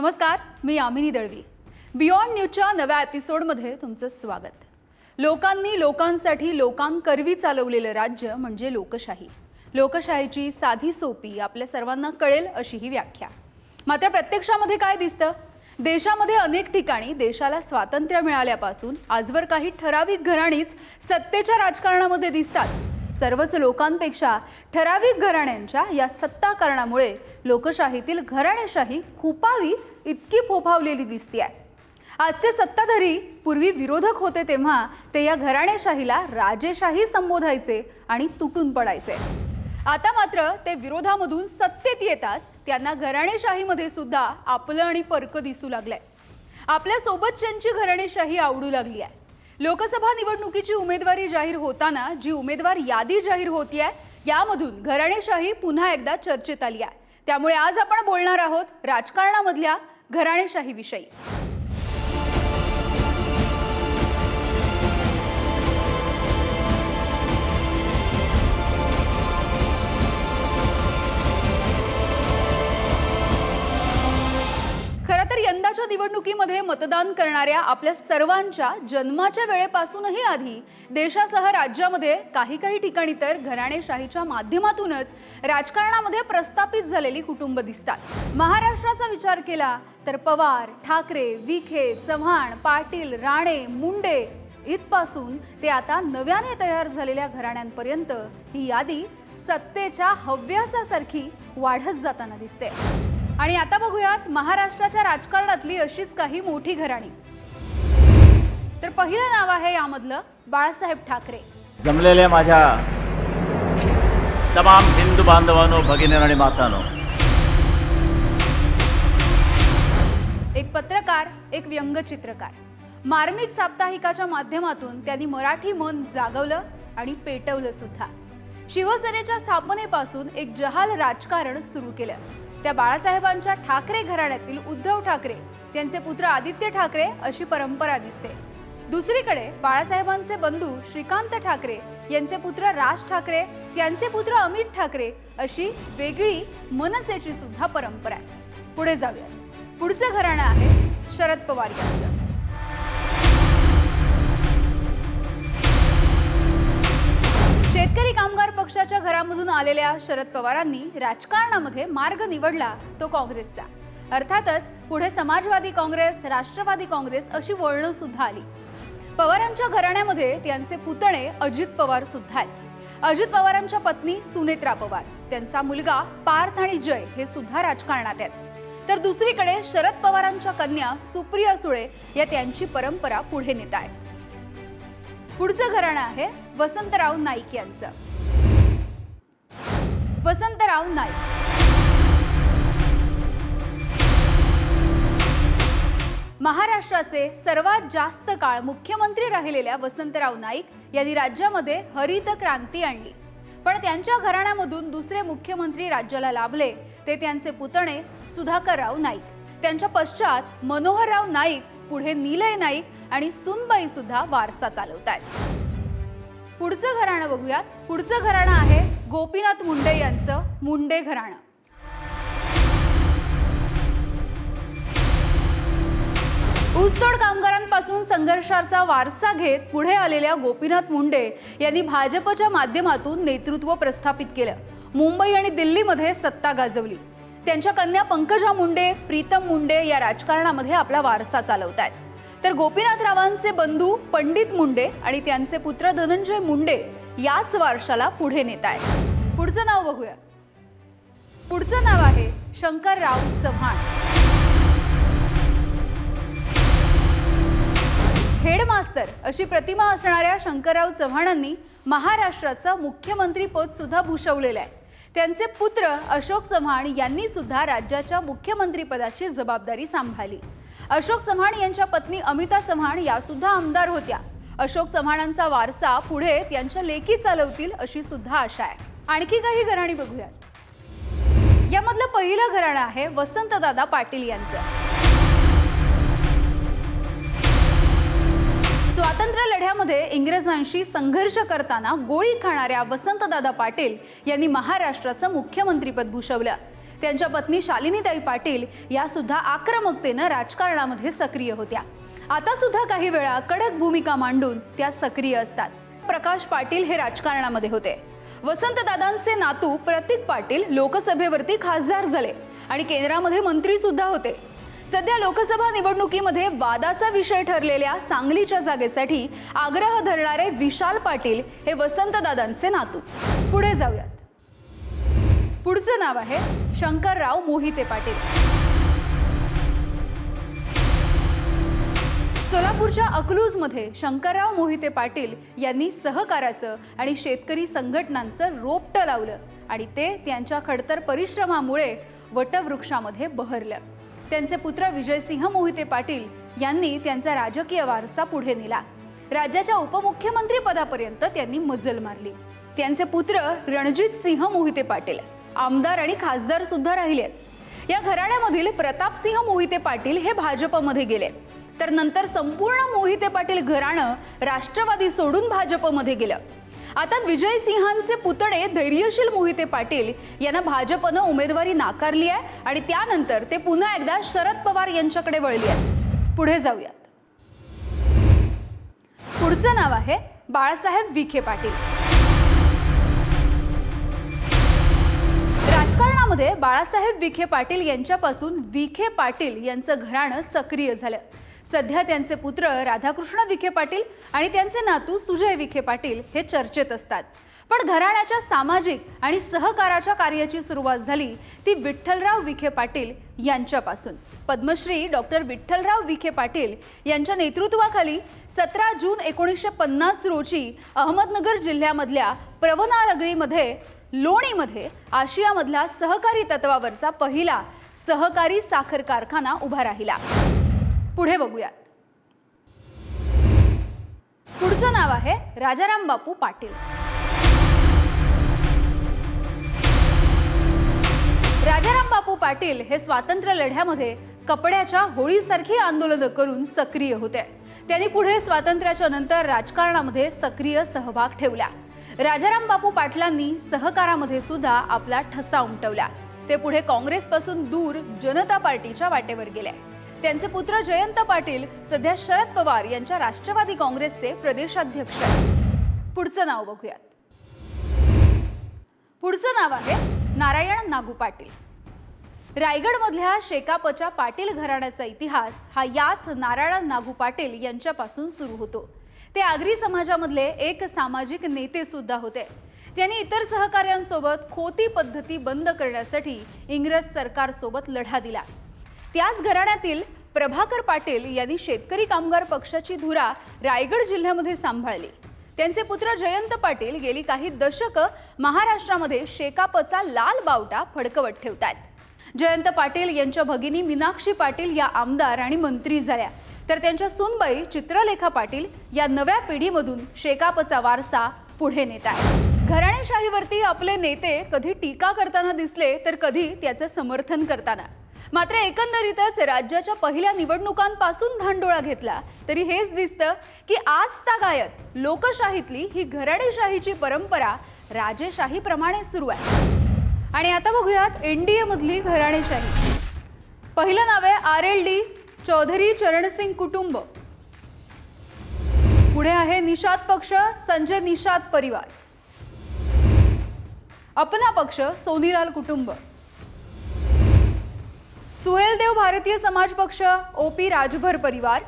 नमस्कार, मी यामिनी दळवी। बियॉन्ड न्यूजच्या नव्या एपिसोडमध्ये तुमचं स्वागत। लोकांनी लोकांसाठी लोकांकरवी चालवलेलं राज्य म्हणजे लोकशाही। लोकशाहीची साधी सोपी आपल्या सर्वांना कळेल अशी ही व्याख्या। मात्र प्रत्यक्षामध्ये काय दिसतं? देशामध्ये अनेक ठिकाणी देशाला स्वातंत्र्य मिळाल्यापासून आजवर काही ठराविक घराणीच सत्तेच्या राजकारणामध्ये दिसतात। सर्वच लोकांपेक्षा ठराविक घराण्यांच्या या सत्ता कारणामुळे लोकशाहीतील घराणेशाही खुपावी इतकी फोफावलेली दिसते आहे। आजचे सत्ताधारी पूर्वी विरोधक होते तेव्हा ते या घराणेशाहीला राजेशाही संबोधायचे आणि तुटून पडायचे। आता मात्र ते विरोधामधून सत्तेत येताच त्यांना घराणेशाहीमध्ये सुद्धा आपलं आणि परक दिसू लागलंय। आपल्या सोबतच्यांची घराणेशाही आवडू लागली आहे। लोकसभा निवडणुकीची उमेदवारी जाहीर होताना जी उमेदवार यादी जाहीर होतीये यामधून घराणेशाही पुन्हा एकदा चर्चेत आली आहे। त्यामुळे आज आपण बोलणार आहोत राजकारणामधल्या घराणेशाही विषयी। खरं तर यंदाच्या निवडणुकीमध्ये मतदान करणाऱ्या आपल्या सर्वांच्या जन्माच्या वेळेपासूनही आधी देशासह राज्यामध्ये काही ठिकाणी तर घराणेशाहीच्या माध्यमातूनच राजकारणामध्ये प्रस्थापित झालेली कुटुंब दिसतात। महाराष्ट्राचा विचार केला तर पवार, ठाकरे, विखे, चव्हाण, पाटील, राणे, मुंडे इथपासून ते आता नव्याने तयार झालेल्या घराण्यांपर्यंत ही यादी सत्तेच्या हव्यासासारखी वाढत जाताना दिसते। आणि आता बघूयात महाराष्ट्राच्या राजकारणातली अशीच काही मोठी घराणी। तर पहिलं नाव आहे यामधलं बाळासाहेब ठाकरे। जमलेल्या माझ्या तमाम हिंदू बांधवांनो, भगिनी आणि मातांनो, एक पत्रकार, एक व्यंगचित्रकार, मार्मिक साप्ताहिकाच्या माध्यमातून त्यांनी मराठी मन जागवलं आणि पेटवलं सुद्धा। शिवसेनेच्या स्थापनेपासून एक जहाल राजकारण सुरू केलं। त्या बाळासाहेबांच्या ठाकरे घराण्यातील उद्धव ठाकरे, त्यांचे पुत्र आदित्य ठाकरे अशी परंपरा दिसते। दुसरीकडे बाळासाहेबांचे बंधू श्रीकांत ठाकरे, यांचे पुत्र राज ठाकरे, त्यांचे पुत्र अमित ठाकरे अशी वेगळी मनसेची सुद्धा परंपरा आहे। पुढे जाऊया। पुढचं घराणं आहे शरद पवार यांचं। शेतकरी कामगार पक्षाच्या घरामधून आलेल्या शरद पवारांनी राजकारणामध्ये मार्ग निवडला तो काँग्रेसचा। अर्थातच पुढे समाजवादी काँग्रेस, राष्ट्रवादी काँग्रेस अशी वळणं सुद्धा आली। पवारांच्या घराण्यामध्ये त्यांचे पुतणे अजित पवार सुद्धा आहेत। अजित पवारांच्या पत्नी सुनेत्रा पवार, त्यांचा मुलगा पार्थ आणि जय हे सुद्धा राजकारणात आहेत। तर दुसरीकडे शरद पवारांच्या कन्या सुप्रिया सुळे या त्यांची परंपरा पुढे नेत आहेत। पुढचं घराणं आहे वसंतराव नाईक यांचं। वसंतराव नाईक महाराष्ट्राचे सर्वात जास्त काळ मुख्यमंत्री राहिलेल्या वसंतराव नाईक यांनी राज्यामध्ये हरित क्रांती आणली। पण त्यांच्या घराण्यामधून दुसरे मुख्यमंत्री राज्याला लाभले ते त्यांचे पुतणे सुधाकरराव नाईक। त्यांच्या पश्चात मनोहरराव नाईक, पुढे निलय नाईक आणि सुनबाई सुद्धा वारसा चालवतात। पुढचं घराणं बघूयात। पुढचं घराणं आहे गोपीनाथ मुंडे यांचं मुंडे घराणं। ऊसतोड कामगारांपासून संघर्षाचा वारसा घेत पुढे आलेल्या गोपीनाथ मुंडे यांनी भाजपच्या माध्यमातून नेतृत्व प्रस्थापित केलं। मुंबई आणि दिल्लीमध्ये सत्ता गाजवली। त्यांच्या कन्या पंकजा मुंडे, प्रीतम मुंडे या राजकारणामध्ये आपला वारसा चालवतात। तर गोपीनाथरावांचे बंधू पंडित मुंडे आणि त्यांचे पुत्र धनंजय मुंडे याच वारशाला पुढे नेत आहेत। पुढचं नाव बघूया। पुढचं नाव आहे शंकरराव चव्हाण। हेडमास्तर अशी प्रतिमा असणाऱ्या शंकरराव चव्हाणांनी महाराष्ट्राचं मुख्यमंत्री पद सुद्धा भूषवलेलं आहे। त्यांचे पुत्र अशोक चव्हाण यांनी सुद्धा राज्याच्या मुख्यमंत्री पदाची जबाबदारी सांभाळली। अशोक चव्हाण यांच्या पत्नी अमिता चव्हाण या सुद्धा आमदार होत्या। अशोक चव्हाणांचा वारसा पुढे त्यांच्या लेकी चालवतील अशी सुद्धा आशा आहे। आणखी काही घराणी बघूयात। यामधलं पहिलं घराणं आहे वसंतदादा पाटील यांचं। स्वातंत्र्य लढ्यामध्ये इंग्रजांशी संघर्ष करताना गोळी खाणाऱ्या वसंतदादा पाटील यांनी महाराष्ट्राचं मुख्यमंत्रीपद भूषवलं। त्यांच्या पत्नी शालिनीताई पाटील या सुद्धा आक्रमकतेनं राजकारणामध्ये सक्रिय होत्या. आता सुद्धा काही वेळा कडक भूमिका मांडून त्या सक्रिय असतात. प्रकाश पाटील हे राजकारणामध्ये होते. वसंतदादांचे नातू प्रतीक पाटील लोकसभेवरती खासदार झाले आणि केंद्रामध्ये मंत्री सुद्धा होते. सध्या लोकसभा निवडणुकीमध्ये वादाचा विषय ठरलेल्या सांगलीच्या जागेसाठी आग्रह धरणारे विशाल पाटील हे वसंतदादांचे नातू. पुढे जाऊयात. पुढचं नाव आहे शंकरराव मोहिते पाटील. सोलापूरच्या अकलूजमध्ये शंकरराव मोहिते पाटील यांनी सहकाराचं आणि शेतकरी संघटनांचं रोपटं लावलं आणि ते त्यांच्या खडतर परिश्रमामुळे वटवृक्षामध्ये बहरलं. त्यांचे पुत्र विजयसिंह मोहिते पाटील यांनी त्यांचा राजकीय वारसा पुढे नेला. राज्याच्या उपमुख्यमंत्री पदापर्यंत त्यांनी मजल मारली. त्यांचे पुत्र रणजित सिंह मोहिते पाटील आमदार आणि खासदार सुद्धा राहिले. या घराण्यामधील प्रतापसिंह मोहिते पाटील हे भाजपमध्ये गेले, तर नंतर संपूर्ण मोहिते पाटील घराणं राष्ट्रवादी सोडून भाजपमध्ये गेलं. आता विजयसिंहांचे पुतणे धैर्यशील मोहिते पाटील यांना भाजपनं उमेदवारी नाकारली आहे आणि त्यानंतर ते पुन्हा एकदा शरद पवार यांच्याकडे वळले आहेत. पुढे जाऊयात. पुढचं नाव आहे बाळासाहेब विखे पाटील. राजकारणामध्ये बाळासाहेब विखे पाटील यांच्यापासून विखे पाटील यांचं घराणं सक्रिय झालं. सध्या त्यांचे पुत्र राधाकृष्ण विखे पाटील आणि त्यांचे नातू सुजय विखे पाटील हे चर्चेत असतात. पण घराण्याच्या सामाजिक आणि सहकाराच्या कार्याची सुरुवात झाली ती विठ्ठलराव विखे पाटील यांच्यापासून. पद्मश्री डॉक्टर विठ्ठलराव विखे पाटील यांच्या नेतृत्वाखाली 17 जून 1950 रोजी अहमदनगर जिल्ह्यामधल्या प्रवरानगरीमध्ये लोणीमध्ये आशियामधला सहकारी तत्वावरचा पहिला सहकारी साखर कारखाना उभा राहिला. पुढे बघूयात. पुढचं नाव आहे राजाराम बापू पाटील. राजाराम बापू पाटील हे स्वातंत्र्य लढ्यामध्ये कपड्याच्या होळीसारखी आंदोलनं करून सक्रिय होते. त्यांनी पुढे स्वातंत्र्याच्या नंतर राजकारणामध्ये सक्रिय सहभाग ठेवला. राजाराम बापू पाटलांनी सहकारामध्ये सुद्धा आपला ठसा उमटवला. ते पुढे काँग्रेसपासून दूर जनता पार्टीच्या वाटेवर गेले. त्यांचे पुत्र जयंत पाटील सध्या शरद पवार यांच्या राष्ट्रवादी काँग्रेसचे प्रदेशाध्यक्ष आहेत. पुढचं नाव बघूयात. पुढचं नाव आहे नारायण नागू पाटील. रायगडमधल्या शेकापच्या पाटील घराण्याचा इतिहास हा याच नारायण नागू पाटील यांच्यापासून सुरू होतो. ते आगरी समाजामधले एक सामाजिक नेते सुद्धा होते. त्यांनी इतर सहकाऱ्यांसोबत खोती पद्धती बंद करण्यासाठी इंग्रज सरकारसोबत लढा दिला. त्याच घराण्यातील प्रभाकर पाटील यांनी शेतकरी कामगार पक्षाची धुरा रायगड जिल्ह्यामध्ये सांभाळली. त्यांचे पुत्र जयंत पाटील गेली काही दशकं महाराष्ट्रामध्ये शेकापचा लाल बावटा फडकवत ठेवतात. जयंत पाटील यांच्या भगिनी मीनाक्षी पाटील या आमदार आणि मंत्री झाल्या, तर त्यांच्या सूनबाई चित्रलेखा पाटील या नव्या पिढीमधून शेकापचा वारसा पुढे नेत आहेत. घराणेशाहीवरती आपले नेते कधी टीका करताना दिसले तर कधी त्याचं समर्थन करताना. मात्र एकंदरीतच राज्याच्या पहिल्या निवडणुकांपासून धांडोळा घेतला तरी हेच दिसतं की आजतागायत लोकशाहीतली ही घराणेशाहीची परंपरा राजेशाहीप्रमाणे सुरू आहे. आणि आता बघूयात एनडीए मधली घराणेशाही. पहिलं नाव आहे RLD चौधरी चरणसिंग कुटुंब. पुढे आहे निषाद पक्ष संजय निषाद परिवार. अपना पक्ष सोनीलाल कुटुंब. सुहेलदेव भारतीय समाज पक्ष OP राजभर परिवार.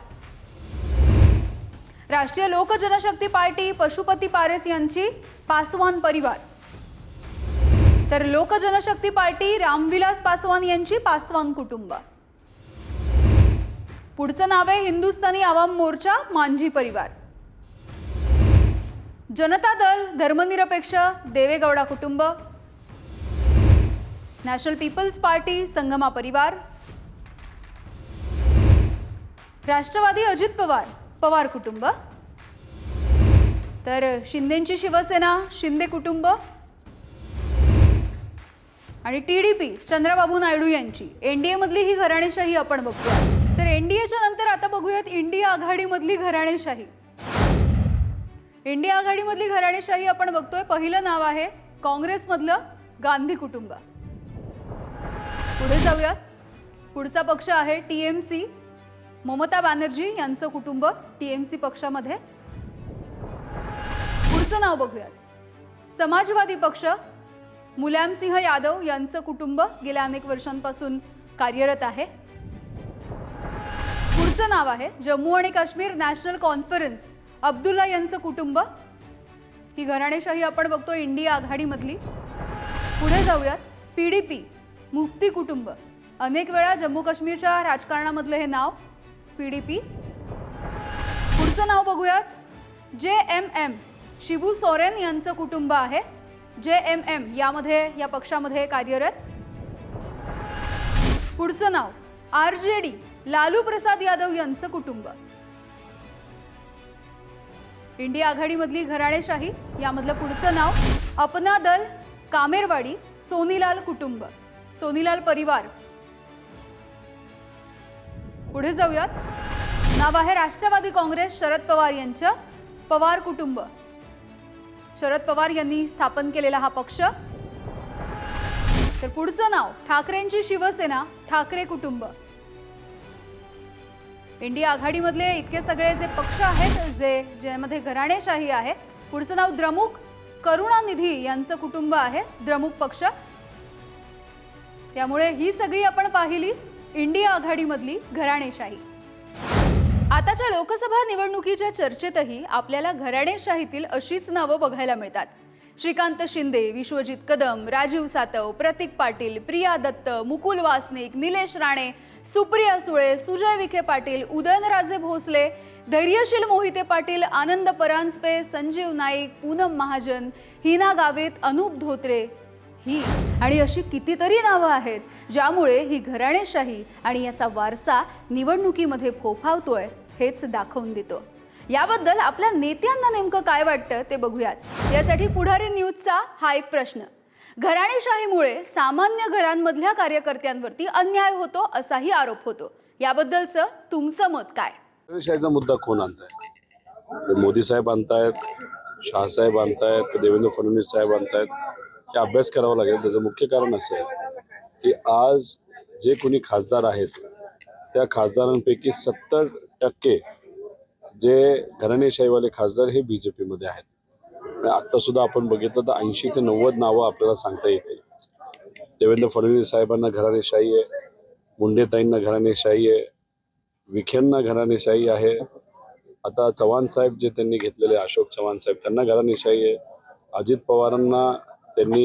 राष्ट्रीय लोक जनशक्ती पार्टी पशुपती पारस यांची पासवान परिवार. तर लोक जनशक्ती पार्टी रामविलास पासवान यांची पासवान कुटुंब. पुढचं नाव आहे हिंदुस्थानी आवाम मोर्चा मांझी परिवार. जनता दल धर्मनिरपेक्ष देवेगौडा कुटुंब. नॅशनल पीपल्स पार्टी संगमा परिवार. राष्ट्रवादी अजित पवार पवार कुटुंब. तर शिंदेची शिवसेना शिंदे कुटुंब. आणि TDP चंद्रबाबू नायडू यांची एनडीए मधली ही घराणेशाही आपण बघतोय. तर एनडीएच्या नंतर आता बघूयात इंडिया आघाडीमधली घराणेशाही. इंडिया आघाडीमधली घराणेशाही आपण बघतोय. पहिलं नाव आहे काँग्रेसमधलं गांधी कुटुंब. पुढे जाऊयात. पुढचा पक्ष आहे TMC. ममता बॅनर्जी यांचं कुटुंब TMC पक्षामध्ये. पुढचं नाव बघूयात. समाजवादी पक्ष, मुलायमसिंह यादव यांचं कुटुंब गेल्या अनेक वर्षांपासून कार्यरत आहे. पुढचं नाव आहे जम्मू आणि काश्मीर नॅशनल कॉन्फरन्स, अब्दुल्ला यांचं कुटुंब. ही घराणेशाही आपण बघतो इंडिया आघाडीमधली. पुढे जाऊयात. PDP, मुफ्ती कुटुंब. अनेक वेळा जम्मू काश्मीरच्या राजकारणामधलं हे नाव PDP. पुढचं नाव बघूयात. JMM, शिबू सोरेन यांचं कुटुंब आहे. JMM या पक्षामध्ये कार्यरत. पुढचं नाव RJD, लालू प्रसाद यादव यांचं कुटुंब. इंडिया आघाडीमधली घराणेशाही यामधलं पुढचं नाव अपना दल, कामेरवाडी, सोनीलाल कुटुंब, सोनीलाल परिवार. पुढे जाऊयात. नाव आहे राष्ट्रवादी काँग्रेस, शरद पवार यांचं पवार कुटुंब. शरद पवार यांनी स्थापन केलेला हा पक्ष. तर पुढचं नाव ठाकरेंची शिवसेना, ठाकरे कुटुंब. इंडिया आघाडीमधले इतके सगळे जे पक्ष आहेत ज्यामध्ये घराणेशाही आहे. पुढचं नाव द्रमुक, करुणानिधी यांचं कुटुंब आहे, द्रमुक पक्ष. त्यामुळे ही सगळी आपण पाहिली इंडिया आघाडीमधली घराणेशाही. आताच्या लोकसभा निवडणुकीच्या चर्चेतही आपल्याला घराणेशाहीतील अशीच नावं बघायला मिळतात. श्रीकांत शिंदे, विश्वजित कदम, राजीव सातव, प्रतीक पाटील, प्रिया दत्त, मुकुल वासनिक, निलेश राणे, सुप्रिया सुळे, सुजय विखे पाटील, उदयनराजे भोसले, धैर्यशील मोहिते पाटील, आनंद परांजपे, संजीव नाईक, पूनम महाजन, हिना गावित, अनूप धोत्रे. ही आणि अशी कितीतरी नावं आहेत ज्यामुळे ही घराणेशाही आणि याचा वारसा निवडणुकीमध्ये फोफावतोय हेच दाखवून देतो. याबद्दल आपल्या नेत्यांना नेमकं काय वाटतं ते बघूयात. यासाठी पुढारी न्यूजचा हा एक प्रश्न. घराणेशाहीमुळे सामान्य घरांमधल्या कार्यकर्त्यांवरती अन्याय होतो असाही आरोप होतो. याबद्दलचं तुमचं मत काय? घराणेशाहीचा मुद्दा कोण आणताय? मोदी साहेब आणतायत, शहासाहेब आणतायत, का देवेंद्र फडणवीस साहेब आणतायत? हे अभ्यास करावा लागेल. त्याचं मुख्य कारण असं आहे की आज जे कोणी खासदार आहेत त्या खासदारांपैकी 70% जे घराणेशाहीवाले खासदार हे BJPमध्ये आहेत. आत्ता सुद्धा आपण बघितलं तर 80 ते 90 नावं आपल्याला सांगता येतील. देवेंद्र फडणवीस साहेबांना घराणेशाही आहे, मुंडेताईंना घराणेशाही आहे, विखेंना घराणेशाही आहे. आता चव्हाण साहेब जे त्यांनी घेतलेले, अशोक चव्हाण साहेब, त्यांना घराणेशाही आहे. अजित पवारांना त्यांनी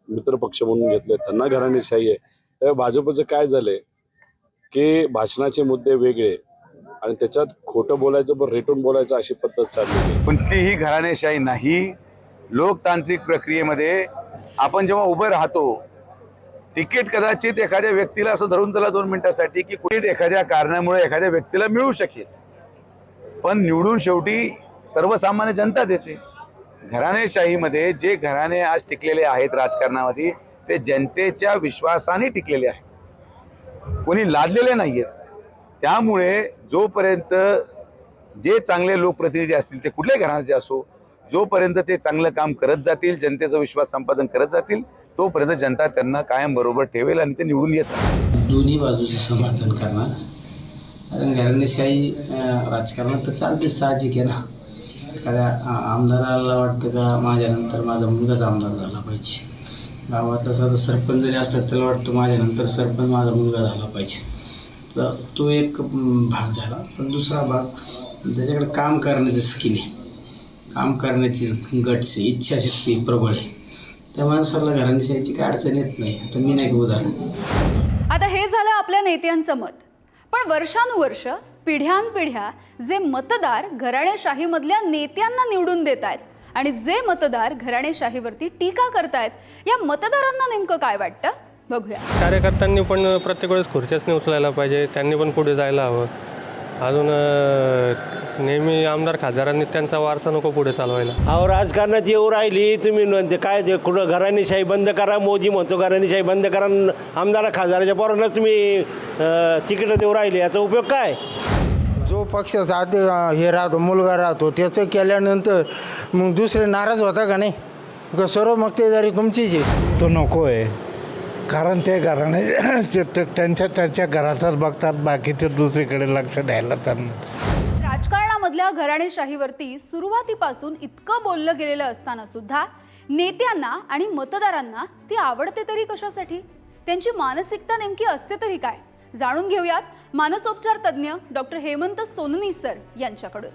मित्रपक्ष म्हणून घेतले, त्यांना घराणेशाही आहे. त्यामुळे भाजपचं काय झालंय की भाषणाचे मुद्दे वेगळे आणि त्याच्यात खोटं बोलायचं पण रेटून बोलायचं अशी पद्धत चालली. कोणतीही घराणेशाही नाही. लोकतांत्रिक प्रक्रियेमध्ये आपण जेव्हा उभं राहतो, तिकीट कदाचित एखाद्या व्यक्तीला असं धरून चला 2 मिनिटासाठी की तिकीट एखाद्या कारणामुळे एखाद्या व्यक्तीला मिळू शकेल, पण निवडून शेवटी सर्वसामान्य जनता देते. घराणेशाहीमध्ये जे घराणे आज टिकलेले आहेत राजकारणामध्ये ते जनतेच्या विश्वासाने टिकलेले आहेत, कोणी लादलेले नाही आहेत. त्यामुळे जोपर्यंत जे चांगले लोकप्रतिनिधी असतील ते कुठल्याही घराण्याचे असो, जोपर्यंत ते चांगलं काम करत जातील, जनतेचा विश्वास संपादन करत जातील, तोपर्यंत जनता त्यांना कायम बरोबर ठेवेल आणि ते निवडून येतात. दोन्ही बाजूचे समर्थन करणार. कारण घराणेशाही राजकारणात तर चालते, साहजिक आहे ना. एखाद्या आमदाराला वाटतं का माझ्यानंतर माझा मुलगाच आमदार झाला पाहिजे. गावातला साधा सरपंच जरी असतात त्याला वाटतं माझ्यानंतर सरपंच माझा मुलगा झाला पाहिजे. तर तो एक भाग झाला. पण दुसरा भाग त्याच्याकडे काम करण्याची स्किल आहे, काम करण्याची गट्स, इच्छाशक्ती प्रबळ आहे. त्या माणसाला घराणेशाहीची काय अडचण येत नाही. आता मी नाही उदाहरण. आता हे झालं आपल्या नेत्यांचं मत. पण वर्षानुवर्ष, पिढ्यानपिढ्या जे मतदार घराणेशाहीमधल्या नेत्यांना निवडून देत आहेत आणि जे मतदार घराणेशाहीवरती टीका करतायत, या मतदारांना नेमकं काय वाटतं बघूया. कार्यकर्त्यांनी पण प्रत्येक वेळेस खुर्च्याच नाही उचलायला पाहिजे, त्यांनी पण पुढे जायला हवं. अजून नेहमी आमदार खासदारांनी त्यांचा वारसा नको पुढे चालवायला. अहो राजकारणात येऊ राहिली तुम्ही म्हणते काय ते कुठं घराणेशाही बंद करा. मोदी म्हणतो घराणेशाही बंद करा, आमदार खासदाराच्या पोरांना तुम्ही तिकीट देऊ राहिले, याचा उपयोग काय? जो पक्षाचा हे राहतो, मुलगा राहतो, त्याचं केल्यानंतर मग दुसरे नाराज होता का नाही? का सर्व मक्तेदारी तुमचीच आहे? तो नको आहे. कारण ते घराणे त्यांच्या घरातच बघतात, बाकीचे दुसरीकडे लक्ष द्यायला त्यांना. राजकारणामधल्या घराणेशाहीवरती सुरुवातीपासून इतकं बोललं गेलेलं असताना सुद्धा नेत्यांना आणि मतदारांना ती आवडते तरी कशासाठी? त्यांची मानसिकता नेमकी असते तरी काय? जाणून घेऊयात मानसोपचार तज्ज्ञ डॉक्टर हेमंत सोननी सर यांच्याकडून.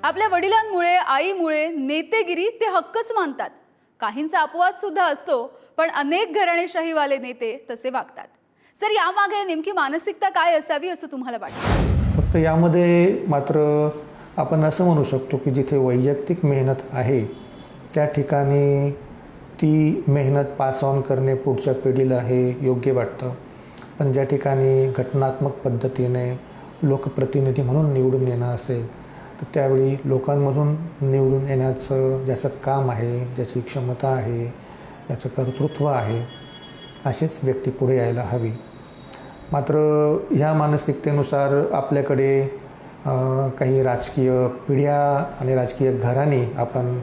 आपल्या वडिलांमुळे आईमुळे नेतेगिरी ते हक्कच मानतात. काहींचा अपवाद सुद्धा असतो, पण अनेक घराणेशाहीवाले नेते तसे वागतात. सर, यामागे नेमकी मानसिकता काय असावी असं तुम्हाला वाटतं? फक्त यामध्ये मात्र आपण असं म्हणू शकतो की जिथे वैयक्तिक मेहनत आहे त्या ठिकाणी ती मेहनत पास ऑन करणे पुढच्या पिढीला हे योग्य वाटतं. पण ज्या ठिकाणी घटनात्मक पद्धतीने लोकप्रतिनिधी म्हणून निवडून येणं असेल तर त्यावेळी लोकांमधून निवडून येण्याचं ज्याचं काम आहे, ज्याची क्षमता आहे, ज्याचं कर्तृत्व आहे, अशीच व्यक्ती पुढे यायला हवी. मात्र ह्या मानसिकतेनुसार आपल्याकडे काही राजकीय पिढ्या आणि राजकीय घराणी आपण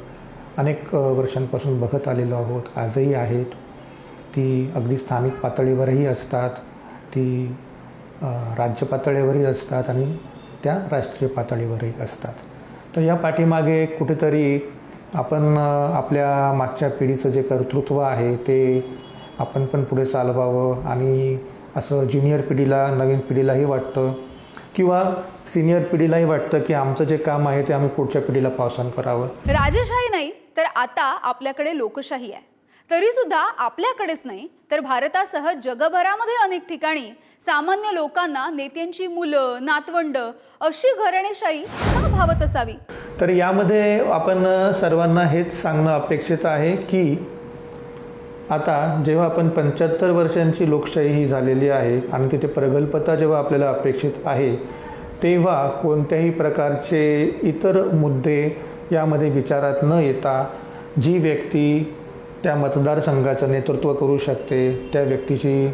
अनेक वर्षांपासून बघत आलेलो आहोत, आजही आहेत. ती अगदी स्थानिक पातळीवरही असतात, ती राज्य पातळीवरही असतात आणि त्या राष्ट्रीय पातळीवरही असतात. तर या पाठीमागे कुठेतरी आपण आपल्या मागच्या पिढीचं जे कर्तृत्व आहे ते आपण पण पुढे चालवावं आणि असं ज्युनियर पिढीला, नवीन पिढीलाही वाटतं किंवा सिनियर पिढीलाही वाटतं की आमचं जे काम आहे ते आम्ही पुढच्या पिढीला पास ऑन करावं. राजेशाही नाही तर आता आपल्याकडे लोकशाही आहे. तरी सुद्धा आपल्याकडेच नाही तर भारतासह जगभरामध्ये अनेक ठिकाणी सामान्य लोकांना नेत्यांची मुलं, नातवंड अशी घराणेशाही का भावत असावी? तर यामध्ये आपण सर्वांना हेच सांगणं अपेक्षित आहे की आता जेव्हा आपण 75 वर्षांची लोकशाही ही झालेली आहे आणि तिथे प्रगल्भता जेव्हा आपल्याला अपेक्षित आहे, तेव्हा कोणत्याही प्रकारचे इतर मुद्दे यामध्ये विचारात न येता जी व्यक्ती त्या मतदारसंघाचं नेतृत्व करू शकते, त्या व्यक्तीची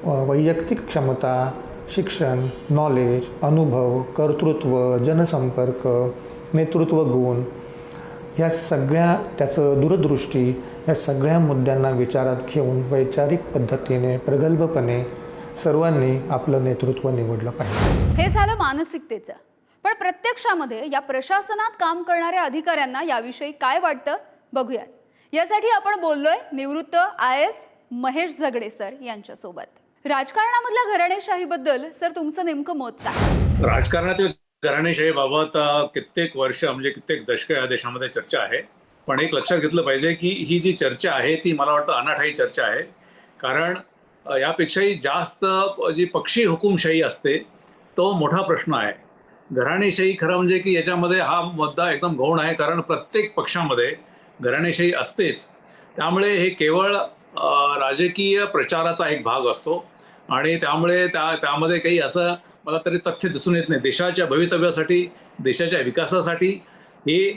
वैयक्तिक क्षमता, शिक्षण, नॉलेज, अनुभव, कर्तृत्व, जनसंपर्क, नेतृत्व गुण, ह्या सगळ्या, त्याचं दूरदृष्टी, या सगळ्या मुद्द्यांना विचारात घेऊन वैचारिक पद्धतीने प्रगल्भपणे सर्वांनी आपलं नेतृत्व निवडलं पाहिजे. हे झालं मानसिकतेचं. पण प्रत्यक्षामध्ये या प्रशासनात काम करणाऱ्या अधिकाऱ्यांना याविषयी काय वाटतं बघूयात. यासाठी आपण बोललोय निवृत्त IAS महेश झगडे सर यांच्यासोबत. राजकारणामधल्या घराणेशाहीबद्दल सर तुमचं नेमकं मत काय? राजकारणातील घराणेशाहीबाबत कित्येक वर्ष म्हणजे कित्येक दशकं या देशामध्ये चर्चा आहे. पण एक लक्षात घेतलं पाहिजे की ही जी चर्चा आहे ती मला वाटतं अनाठायी चर्चा आहे. कारण यापेक्षाही जास्त जी पक्षी हुकुमशाही असते तो मोठा प्रश्न आहे. घराणेशाही खरं म्हणजे की याच्यामध्ये हा मुद्दा एकदम गौण आहे, कारण प्रत्येक पक्षामध्ये घराणेशाही असतेच. त्यामुळे हे केवळ राजकीय प्रचाराचा एक भाग असतो आणि त्यामुळे त्यामध्ये काही असं मला तरी तथ्य दिसून येत नाही. देशाच्या भवितव्यासाठी, देशाच्या विकासासाठी हे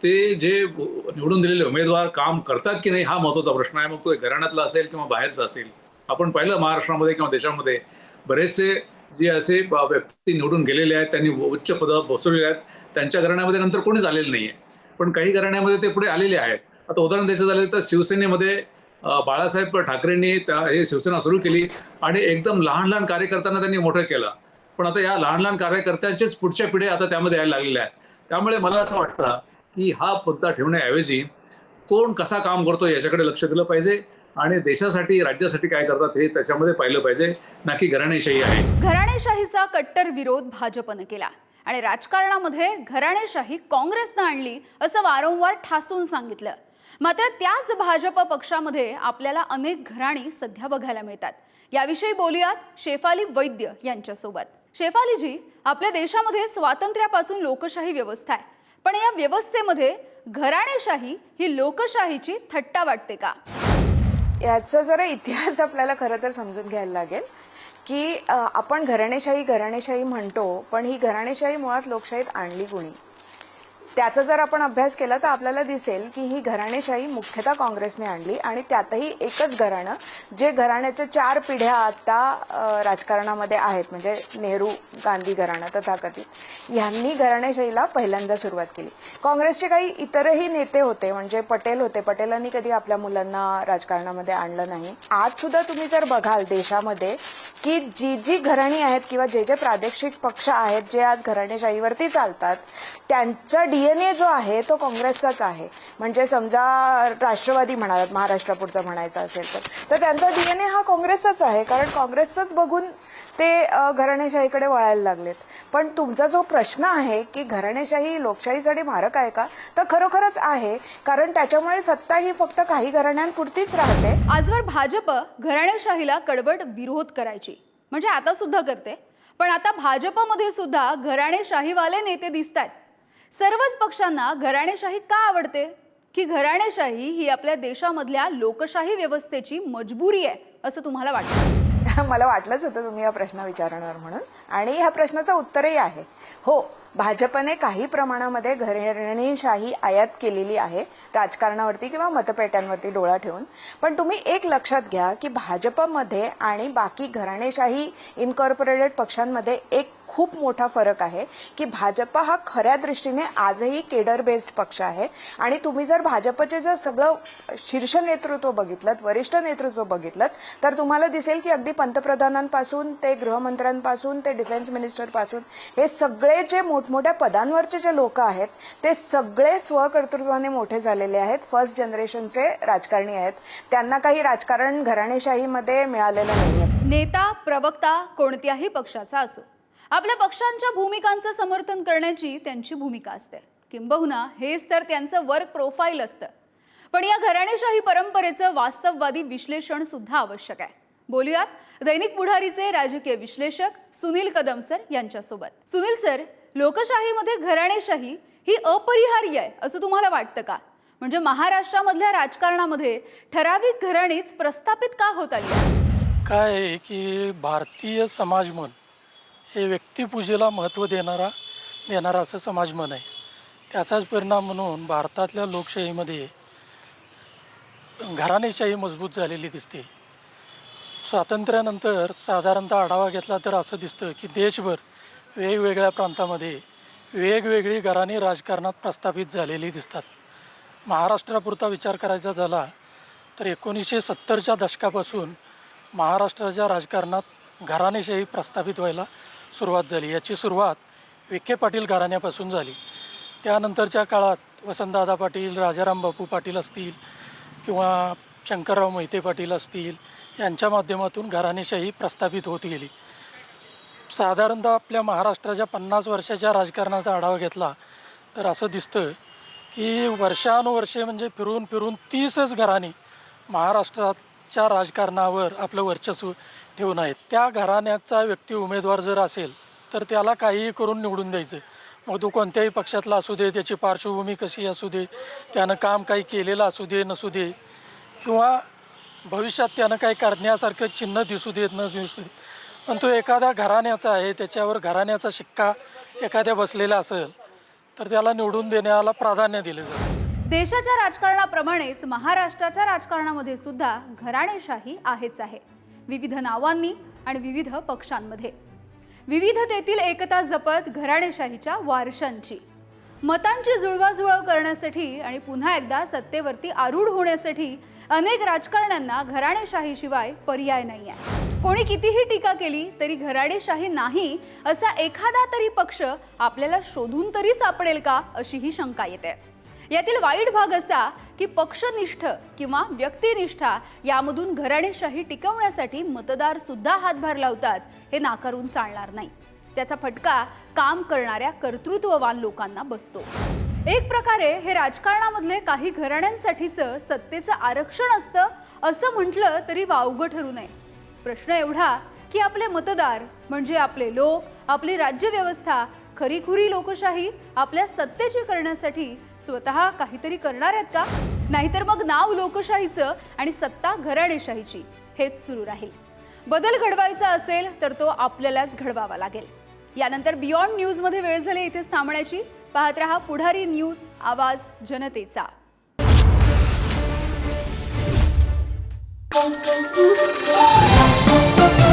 ते जे निवडून दिलेले उमेदवार काम करतात की नाही हा महत्त्वाचा प्रश्न आहे. मग तो घराण्यातला असेल किंवा बाहेरचा असेल. आपण पाहिलं महाराष्ट्रामध्ये किंवा देशामध्ये बरेचसे जे असे व्यक्ती निवडून गेलेले आहेत, त्यांनी उच्च पदं बसवलेले आहेत, त्यांच्या घराण्यामध्ये नंतर कोणीच आलेलं नाही आहे. पण काही घराण्यामध्ये ते पुढे आलेले आहेत. आता उदाहरण द्यायचं झालं तर शिवसेनेमध्ये बाळासाहेब ठाकरेंनी हे शिवसेना सुरू केली आणि एकदम लहान लहान कार्यकर्त्यांना त्यांनी मोठं केलं. पण आता या लहान लहान कार्यकर्त्यांचेच पुढच्या पिढ्या आता त्यामध्ये यायला लागलेल्या आहेत. त्यामुळे मला असं वाटतं की हा मुद्दा ठेवण्याऐवजी कोण कसा काम करतो याच्याकडे लक्ष दिलं पाहिजे आणि देशासाठी, राज्यासाठी काय करतात हे त्याच्यामध्ये पाहिलं पाहिजे, ना की घराणेशाही आहे. घराणेशाहीचा कट्टर विरोध भाजपनं केला आणि राजकारणामध्ये घराणेशाही काँग्रेसनं आणली असं वारंवार ठासून सांगितलं. मात्र त्याच भाजप पक्षामध्ये आपल्याला अनेक घराणी सध्या बघायला मिळतात. याविषयी बोलूयात शेफाली वैद्य यांच्यासोबत. शेफालीजी, आपल्या देशामध्ये स्वातंत्र्यापासून लोकशाही व्यवस्था आहे, पण या व्यवस्थेमध्ये घराणेशाही ही लोकशाहीची थट्टा वाटते का? याचा जरा इतिहास आपल्याला खरं तर समजून घ्यायला लागेल की आपण घराणेशाही म्हणतो, पण ही घराणेशाही मुळात लोकशाहीत आणली कुणी? त्याचा जर आपण अभ्यास केला तर आपल्याला दिसेल की ही घराणेशाही मुख्यतः काँग्रेसने आणली आणि त्यातही एकच घराणं जे घराण्याच्या 4 पिढ्या आता राजकारणामध्ये आहेत, म्हणजे नेहरू गांधी घराणं तथाकथित, यांनी घराणेशाहीला पहिल्यांदा सुरुवात केली. काँग्रेसचे काही इतरही नेते होते, म्हणजे पटेल होते, पटेलांनी कधी आपल्या मुलांना राजकारणामध्ये आणलं नाही. आज सुद्धा तुम्ही जर बघाल देशामध्ये की जी घराणी आहेत किंवा जे प्रादेशिक पक्ष आहेत जे आज घराणेशाहीवरती चालतात, त्यांचा DNA जो आहे तो काँग्रेसचाच आहे. म्हणजे समजा राष्ट्रवादी म्हणालात, महाराष्ट्रापुरतं म्हणायचं असेल तर त्यांचा DNA हा काँग्रेसचाच आहे, कारण काँग्रेसचंच बघून ते घराणेशाहीकडे वळायला लागलेत. पण तुमचा जो प्रश्न आहे की घराणेशाही लोकशाहीसाठी मारक आहे का, तर खरोखरच आहे, कारण त्याच्यामुळे सत्ता ही फक्त काही घराण्यांपुरतीच राहते. आजवर भाजप घराणेशाहीला कडवट विरोध करायची, म्हणजे आता सुद्धा करते. पण आता भाजपमध्ये सुद्धा घराणेशाहीवाले नेते दिसतात. सर्वच पक्षांना घराणेशाही का आवडते? की घराणेशाही ही आपल्या देशामधल्या लोकशाही व्यवस्थेची मजबुरी आहे असं तुम्हाला वाटतं? मला वाटलंच होतं तुम्ही हा प्रश्न विचारणार म्हणून, आणि ह्या प्रश्नाचं उत्तरही आहे हो. भाजपने काही प्रमाणामध्ये घराणेशाही आयात केलेली आहे राजकारणावरती किंवा मतपेट्यांवरती डोळा ठेवून. पण तुम्ही एक लक्षात घ्या की भाजपमध्ये आणि बाकी घराणेशाही इन्कॉर्पोरेटेड पक्षांमध्ये एक खूप मोठा फरक आहे की भाजप हा खऱ्या दृष्टीने आजही केडर बेस्ड पक्ष आहे. आणि तुम्ही जर भाजपचे जर सगळं शीर्ष नेतृत्व बघितलं, वरिष्ठ नेतृत्व बघितलं, तर तुम्हाला दिसेल की अगदी पंतप्रधानांपासून ते गृहमंत्र्यांपासून ते डिफेन्स मिनिस्टरपासून हे सगळे जे मोठमोठ्या पदांवरचे जे लोक आहेत ते सगळे स्वकर्तृत्वाने मोठे झालेले आहेत, फर्स्ट जनरेशनचे राजकारणी आहेत. त्यांना काही राजकारण घराणेशाहीमध्ये मिळालेलं नाहीये. नेता प्रवक्ता कोणत्याही पक्षाचा असो, आपल्या पक्षांच्या भूमिकांचं समर्थन करण्याची त्यांची भूमिका असते, किंबहुना हेच तर त्यांचं वर्क प्रोफाईल असतं. पण या घराणेशाही परंपरेचं वास्तववादी विश्लेषण सुद्धा आवश्यक आहे. बोलूयात दैनिक पुढारीचे राजकीय विश्लेषक सुनील कदम सर यांच्यासोबत. सुनील सर, लोकशाहीमध्ये घराणेशाही ही अपरिहार्य आहे असं तुम्हाला वाटतं का? म्हणजे महाराष्ट्रामधल्या राजकारणामध्ये ठराविक घराणीच प्रस्थापित का होत आली? काय आहे की भारतीय समाजमन हे व्यक्तिपूजेला महत्त्व देणारा असं समाजमन आहे. त्याचाच परिणाम म्हणून भारतातल्या लोकशाहीमध्ये घराणेशाही मजबूत झालेली दिसते. स्वातंत्र्यानंतर साधारणतः आढावा घेतला तर असं दिसतं की देशभर वेगवेगळ्या प्रांतामध्ये वेगवेगळी घराणी राजकारणात प्रस्थापित झालेली दिसतात. महाराष्ट्रापुरता विचार करायचा झाला तर 1970च्या दशकापासून महाराष्ट्राच्या राजकारणात घराणेशाही प्रस्थापित व्हायला सुरुवात झाली. याची सुरुवात विखे पाटील घराण्यापासून झाली. त्यानंतरच्या काळात वसंतदादा पाटील, राजाराम बापू पाटील असतील किंवा शंकरराव मोहिते पाटील असतील, यांच्या माध्यमातून घराणेशाही प्रस्थापित होत गेली. साधारणतः आपल्या महाराष्ट्राच्या 50 वर्षाच्या राजकारणाचा आढावा घेतला तर असं दिसतं की वर्षानुवर्षे म्हणजे फिरून फिरून 30च घराणी महाराष्ट्राच्या राजकारणावर आपलं वर्चस्व ठेवून आहेत. त्या घराण्याचा व्यक्ती उमेदवार जर असेल तर त्याला काहीही करून निवडून द्यायचं. मग तो कोणत्याही पक्षातला असू दे, त्याची पार्श्वभूमी कशी असू दे, त्यानं काम काही केलेलं असू दे नसू दे, किंवा भविष्यात त्यानं काही करण्यासारखं चिन्ह दिसू देत न दिसू दे, पण तो एखाद्या घराण्याचा आहे, त्याच्यावर घराण्याचा शिक्का एखाद्या बसलेला असेल तर त्याला निवडून देण्याला प्राधान्य दिले जाते. देशाच्या राजकारणाप्रमाणेच महाराष्ट्राच्या राजकारणामध्ये सुद्धा घराणेशाही आहेच आहे. विविध नावांनी आणि विविध पक्षांमध्ये विविधतेतील एकता जपत घराणेशाहीच्या वारशांची मतांची जुळवाजुळव करण्यासाठी आणि पुन्हा एकदा सत्तेवरती आरूढ होण्यासाठी अनेक राजकारण्यांना घराणेशाहीशिवाय पर्याय नाही आहे. कोणी कितीही टीका केली तरी घराणेशाही नाही असा एखादा तरी पक्ष आपल्याला शोधून तरी सापडेल का अशी ही शंका येते. यातील वाईट भाग असा की पक्षनिष्ठ किंवा व्यक्तिनिष्ठा यामधून घराणेशाही टिकवण्यासाठी मतदार सुद्धा हातभार लावतात हे नाकारून चालणार नाही. त्याचा फटका काम करणाऱ्या कर्तृत्ववान लोकांना बसतो. एक प्रकारे हे राजकारणामधले काही घराण्यांसाठीचं सत्तेचं आरक्षण असतं असं म्हटलं तरी वावगं ठरू नये. प्रश्न एवढा की आपले मतदार म्हणजे आपले लोक, आपली राज्यव्यवस्था खरीखुरी लोकशाही आपल्या सत्तेची करण्यासाठी स्वतः काहीतरी करणार आहेत का? नाहीतर मग नाव लोकशाहीचं आणि सत्ता घराणेशाहीची हेच सुरू राहील. बदल घडवायचा असेल तर तो आपल्यालाच घडवावा लागेल. यानंतर बियॉन्ड न्यूजमध्ये वेळ झाली इथेच थांबण्याची. पाहत रहा पुढारी न्यूज, आवाज जनतेचा. Thank you.